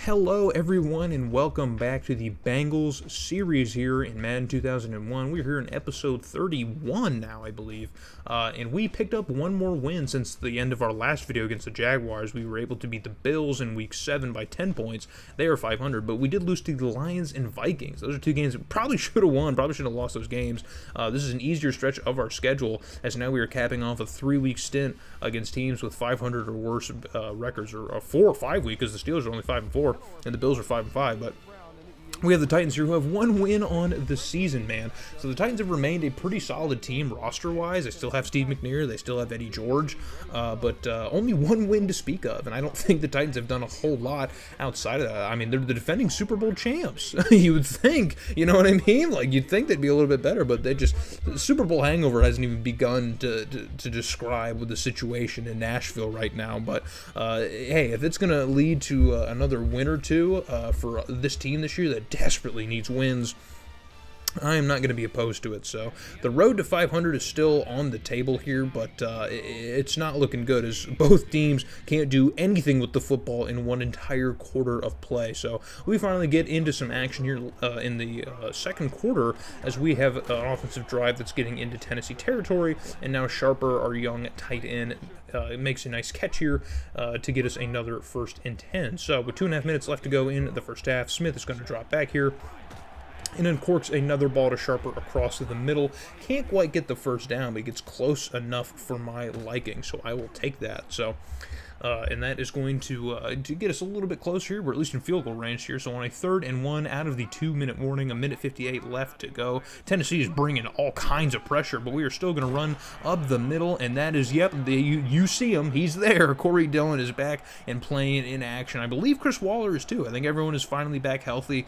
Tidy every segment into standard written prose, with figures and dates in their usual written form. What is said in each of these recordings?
Hello everyone and welcome back to the Bengals series here in Madden 2001. We're here in episode 31 now, I believe, and we picked up one more win since the end of our last video against the Jaguars. We were able to beat the Bills in week 7 by 10 points. They are 500, but we did lose to the Lions and Vikings. Those are two games we probably should have won, probably should have lost those games. This is an easier stretch of our schedule, as now we are capping off a 3-week stint against teams with 500 or worse records, or a 4 or 5 week, because the Steelers are only 5-4. And the Bills are 5-5, but we have the Titans here who have one win on the season, man. So the Titans have remained a pretty solid team roster-wise. They still have Steve McNair. They still have Eddie George. But only one win to speak of. And I don't think the Titans have done a whole lot outside of that. I mean, they're the defending Super Bowl champs. You would think. You know what I mean? Like, you'd think they'd be a little bit better. But they just... The Super Bowl hangover hasn't even begun to describe the situation in Nashville right now. But, hey, if it's going to lead to another win or two for this team this year that desperately needs wins, I am not going to be opposed to it. So the road to 500 is still on the table here, but it's not looking good, as both teams can't do anything with the football in one entire quarter of play. So we finally get into some action here in the second quarter, as we have an offensive drive that's getting into Tennessee territory, and now Sharper, our young tight end, makes a nice catch here to get us another 1st and 10. So with 2.5 minutes left to go in the first half, Smith is going to drop back here and uncorks another ball to Sharper across the middle. Can't quite get the first down, but he gets close enough for my liking, so I will take that. So, and that is going to get us a little bit closer here. We're at least in field goal range here. So on a 3rd and 1 out of the 2-minute warning, a minute 58 left to go. Tennessee is bringing all kinds of pressure, but we are still going to run up the middle, and that is, yep, you see him. He's there. Corey Dillon is back and playing in action. I believe Chris Waller is too. I think everyone is finally back healthy.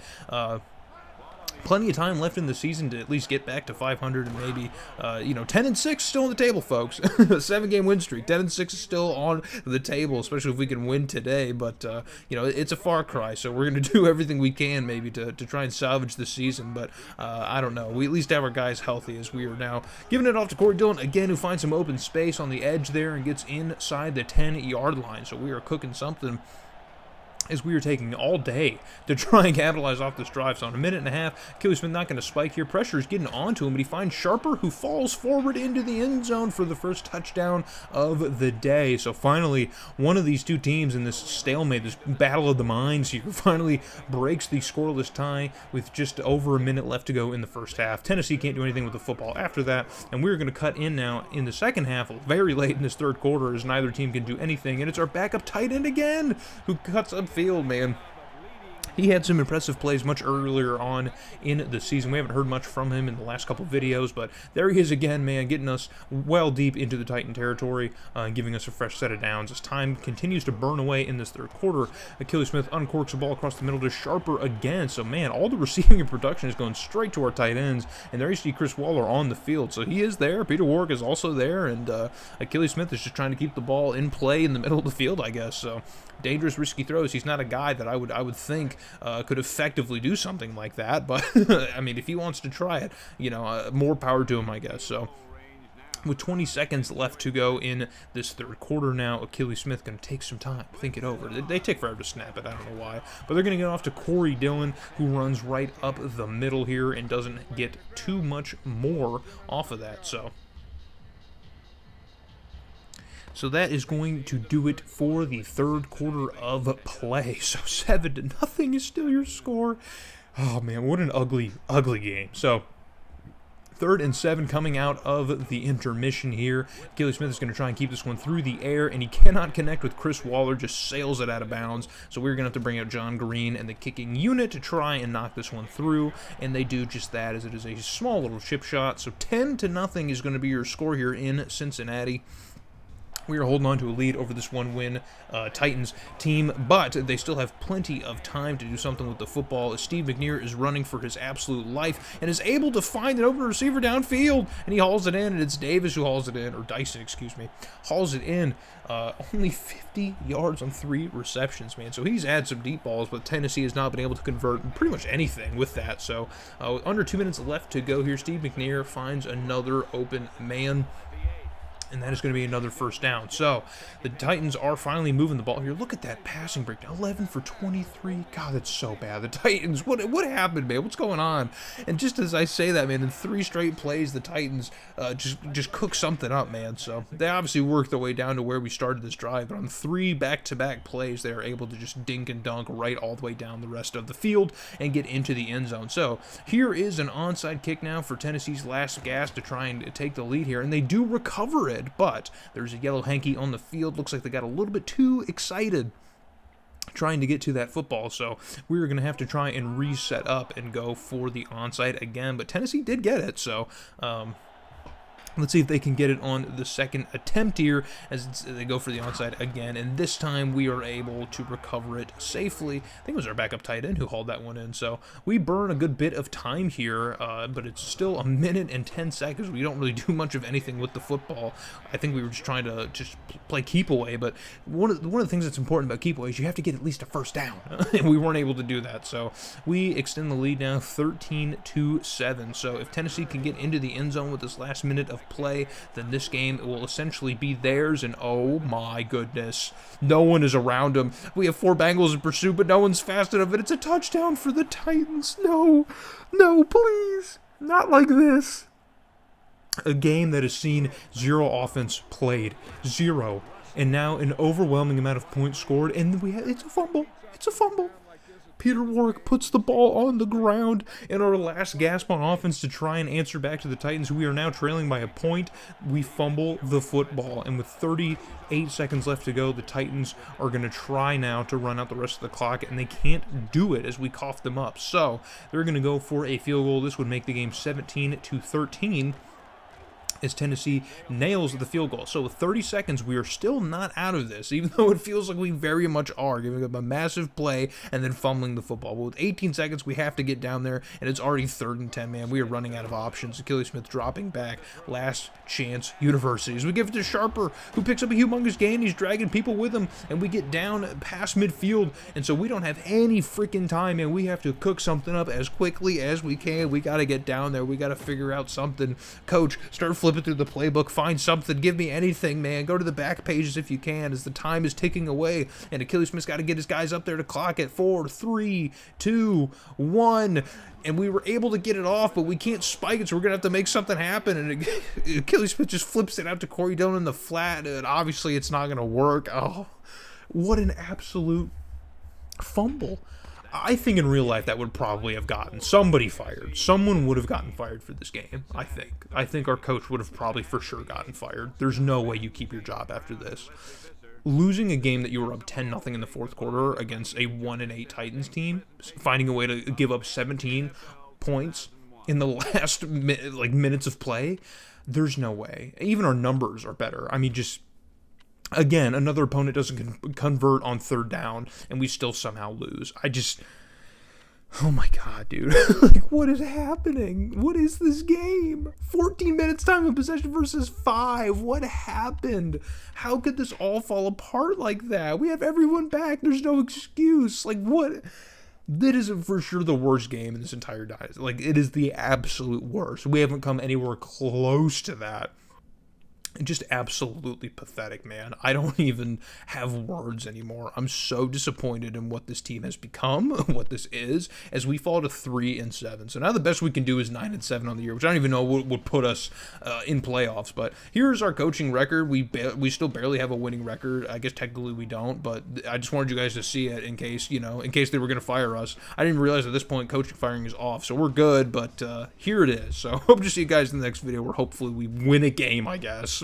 Plenty of time left in the season to at least get back to 500 and maybe, 10-6 still on the table, folks. 7-game win streak. 10-6 is still on the table, especially if we can win today. But, it's a far cry, so we're going to do everything we can maybe to try and salvage the season. But I don't know. We at least have our guys healthy, as we are now giving it off to Corey Dillon, again, who finds some open space on the edge there and gets inside the 10-yard line. So we are cooking something, as we are taking all day to try and capitalize off this drive. So in a minute and a half, Achilles Smith not going to spike here. Pressure is getting onto him, but he finds Sharper, who falls forward into the end zone for the first touchdown of the day. So finally, one of these two teams in this stalemate, this battle of the minds here, finally breaks the scoreless tie with just over a minute left to go in the first half. Tennessee can't do anything with the football after that, and we're going to cut in now in the second half, very late in this third quarter, as neither team can do anything, and it's our backup tight end again who cuts up field, man. He had some impressive plays much earlier on in the season. We haven't heard much from him in the last couple videos, but there he is again, man, getting us well deep into the Titan territory, giving us a fresh set of downs. As time continues to burn away in this third quarter, Achilles Smith uncorks the ball across the middle to Sharper again. So, man, all the receiving and production is going straight to our tight ends, and there you see Chris Waller on the field. So he is there. Peter Warrick is also there, and Achilles Smith is just trying to keep the ball in play in the middle of the field, I guess. So dangerous, risky throws. He's not a guy that I would think could effectively do something like that, but I mean, if he wants to try it, more power to him, I guess. So with 20 seconds left to go in this third quarter now, Achilles Smith going to take some time to think it over. They take forever to snap it, I don't know why. But they're going to get off to Corey Dillon, who runs right up the middle here and doesn't get too much more off of that. So that is going to do it for the third quarter of play. So 7-0 is still your score. Oh, man, what an ugly, ugly game. So 3rd and 7 coming out of the intermission here. Achilles Smith is going to try and keep this one through the air, and he cannot connect with Chris Waller, just sails it out of bounds. So we're going to have to bring out John Green and the kicking unit to try and knock this one through, and they do just that, as it is a small little chip shot. So 10-0 is going to be your score here in Cincinnati. We are holding on to a lead over this one-win Titans team, but they still have plenty of time to do something with the football, as Steve McNair is running for his absolute life and is able to find an open receiver downfield, and he hauls it in, and it's Davis who hauls it in, or Dyson, excuse me, hauls it in. Only 50 yards on 3 receptions, man. So he's had some deep balls, but Tennessee has not been able to convert pretty much anything with that. So under 2 minutes left to go here, Steve McNair finds another open man, And that is going to be another first down. So the Titans are finally moving the ball here. Look at that passing breakdown. 11 for 23. God, that's so bad. The Titans, what happened, man? What's going on? And just as I say that, man, in 3 straight plays, the Titans just cook something up, man. So they obviously worked their way down to where we started this drive. But on 3 back-to-back plays, they are able to just dink and dunk right all the way down the rest of the field and get into the end zone. So here is an onside kick now for Tennessee's last gasp to try and take the lead here. And they do recover it. But there's a yellow hanky on the field. Looks like they got a little bit too excited trying to get to that football, so we're going to have to try and reset up and go for the onside again. But Tennessee did get it, so let's see if they can get it on the second attempt here as they go for the onside again. And this time we are able to recover it safely. I think it was our backup tight end who hauled that one in. So we burn a good bit of time here, but it's still 1 minute and 10 seconds. We don't really do much of anything with the football. I think we were just trying to play keep away. But one of the things that's important about keep away is you have to get at least a first down. And we weren't able to do that. So we extend the lead now 13-7. So if Tennessee can get into the end zone with this last minute of play, then this game will essentially be theirs. And oh my goodness, no one is around them. We have 4 Bengals in pursuit, but no one's fast enough, and it's a touchdown for the Titans. No, please, not like this. A game that has seen 0 offense played, 0, and now an overwhelming amount of points scored, and it's a fumble. Peter Warrick puts the ball on the ground in our last gasp on offense to try and answer back to the Titans, who we are now trailing by a point. We fumble the football, and with 38 seconds left to go, the Titans are going to try now to run out the rest of the clock, and they can't do it as we cough them up. So they're going to go for a field goal. This would make the game 17-13. As Tennessee nails the field goal. So with 30 seconds, we are still not out of this, even though it feels like we very much are, giving up a massive play and then fumbling the football. But with 18 seconds, we have to get down there, and it's already 3rd and 10, man. We are running out of options. Achilles Smith dropping back. Last chance universities. We give it to Sharper, who picks up a humongous gain. He's dragging people with him, and we get down past midfield, and so we don't have any freaking time, and we have to cook something up as quickly as we can. We got to get down there. We got to figure out something. Coach, start flipping through the playbook, find something, give me anything, man. Go to the back pages if you can, as the time is ticking away, and Achilles Smith's got to get his guys up there to clock at 4, 3, 2, 1, and we were able to get it off, but we can't spike it, so we're gonna have to make something happen. And Achilles Smith just flips it out to Corey Dillon in the flat, and obviously it's not gonna work. Oh, what an absolute fumble. I think in real life that would probably have gotten somebody fired. Someone would have gotten fired for this game, I think. I think our coach would have probably for sure gotten fired. There's no way you keep your job after this. Losing a game that you were up 10-0 in the 4th quarter against a 1-8 Titans team, finding a way to give up 17 points in the last minutes of play, there's no way. Even our numbers are better. I mean, just... Again, another opponent doesn't convert on 3rd down, and we still somehow lose. Oh my God, dude. Like, what is happening? What is this game? 14 minutes time of possession versus 5. What happened? How could this all fall apart like that? We have everyone back. There's no excuse. Like, what? That is for sure the worst game in this entire dynasty. Like, it is the absolute worst. We haven't come anywhere close to that. Just absolutely pathetic, man. I don't even have words anymore. I'm so disappointed in what this team has become, what this is, as we fall to 3-7. So now the best we can do is 9-7 on the year, which I don't even know what would put us in playoffs. But here's our coaching record. We still barely have a winning record. I guess technically we don't, but I just wanted you guys to see it in case they were going to fire us. I didn't realize at this point coaching firing is off, so we're good. But here it is. So hope to see you guys in the next video, where hopefully we win a game, I guess.